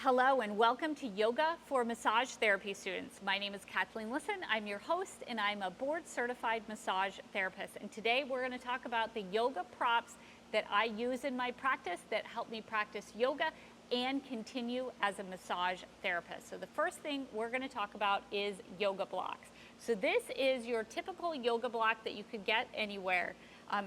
Hello and welcome to Yoga for Massage Therapy students. My name is Kathleen Lisson. I'm your host and I'm a board certified massage therapist. And today we're going to talk about the yoga props that I use in my practice that help me practice yoga and continue as a massage therapist. So the first thing we're going to talk about is yoga blocks. So this is your typical yoga block that you could get anywhere.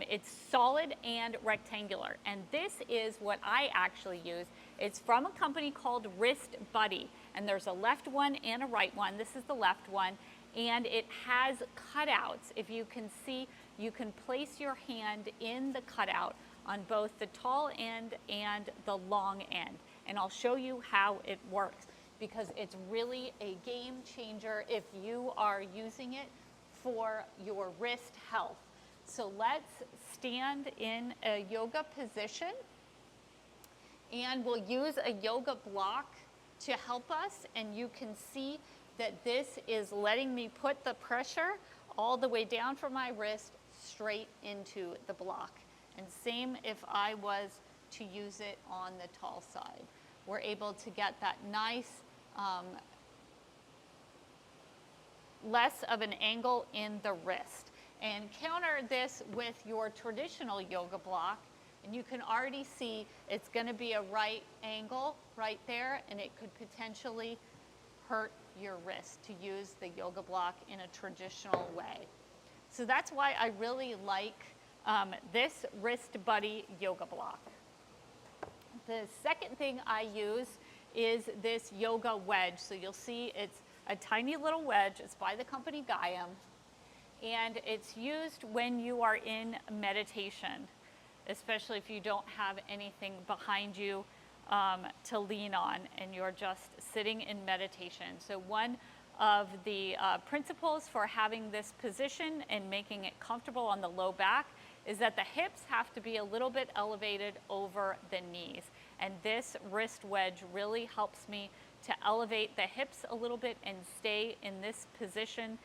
It's solid and rectangular, and this is what I actually use. It's from a company called Wrist Buddy, and there's a left one and a right one. This is the left one, and it has cutouts. If you can see, you can place your hand in the cutout on both the tall end and the long end, and I'll show you how it works because it's really a game changer if you are using it for your wrist health. So let's stand in a yoga position, and we'll use a yoga block to help us, and you can see that this is letting me put the pressure all the way down from my wrist straight into the block. And same if I was to use it on the tall side. We're able to get that nice, less of an angle in the wrist. And counter this with your traditional yoga block, and you can already see it's going to be a right angle right there, and it could potentially hurt your wrist to use the yoga block in a traditional way. So that's why I really like this Wrist Buddy yoga block. The second thing I use is this yoga wedge. So you'll see it's a tiny little wedge. It's by the company Gaia. And it's used when you are in meditation, especially if you don't have anything behind you to lean on and you're just sitting in meditation. So one of the principles for having this position and making it comfortable on the low back is that the hips have to be a little bit elevated over the knees. And this wrist wedge really helps me to elevate the hips a little bit and stay in this position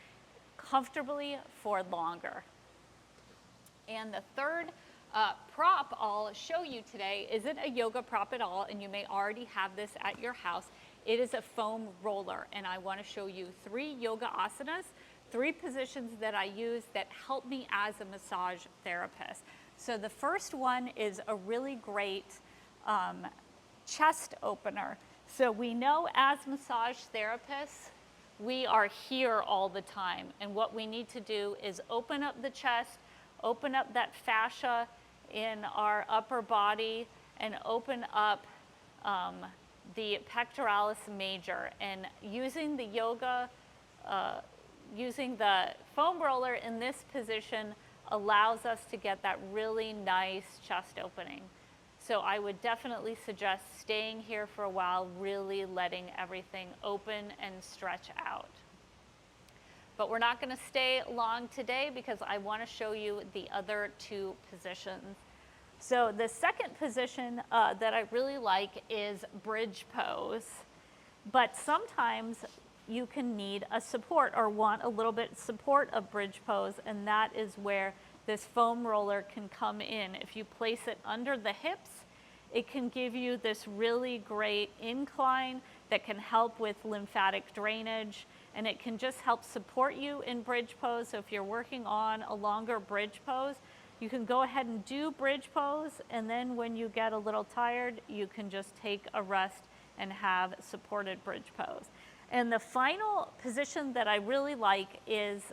comfortably for longer. And the third prop I'll show you today isn't a yoga prop at all, and you may already have this at your house. It is a foam roller, and I want to show you 3 yoga asanas, 3 positions that I use that help me as a massage therapist. So the first one is a really great chest opener. So we know as massage therapists, we are here all the time, and what we need to do is open up the chest, open up that fascia in our upper body, and open up the pectoralis major. And using the yoga, using the foam roller in this position allows us to get that really nice chest opening. So I would definitely suggest staying here for a while, really letting everything open and stretch out. But we're not going to stay long today because I want to show you the other 2 positions. So the second position that I really like is bridge pose. But sometimes you can need a support or want a little bit support of bridge pose, and that is where this foam roller can come in. If you place it under the hips, it can give you this really great incline that can help with lymphatic drainage, and it can just help support you in bridge pose. So if you're working on a longer bridge pose, you can go ahead and do bridge pose, and then when you get a little tired, you can just take a rest and have supported bridge pose. And the final position that I really like is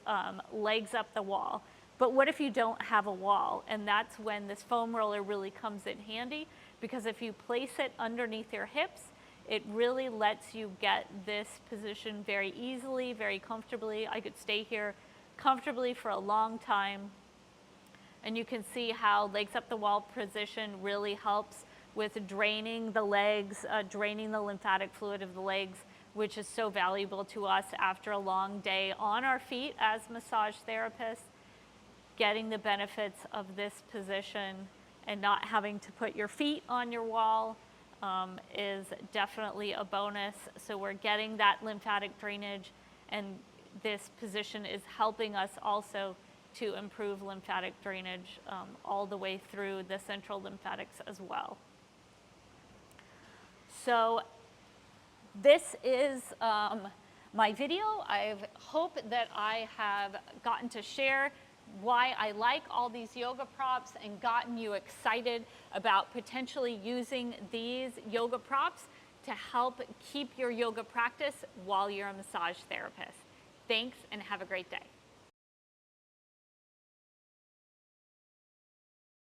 legs up the wall. But what if you don't have a wall? And that's when this foam roller really comes in handy, because if you place it underneath your hips, it really lets you get this position very easily, very comfortably. I could stay here comfortably for a long time. And you can see how legs up the wall position really helps with draining the legs, draining the lymphatic fluid of the legs, which is so valuable to us after a long day on our feet as massage therapists. Getting the benefits of this position and not having to put your feet on your wall is definitely a bonus. So we're getting that lymphatic drainage, and this position is helping us also to improve lymphatic drainage all the way through the central lymphatics as well. So this is my video. I hope that I have gotten to share why I like all these yoga props and gotten you excited about potentially using these yoga props to help keep your yoga practice while you're a massage therapist. Thanks and have a great day.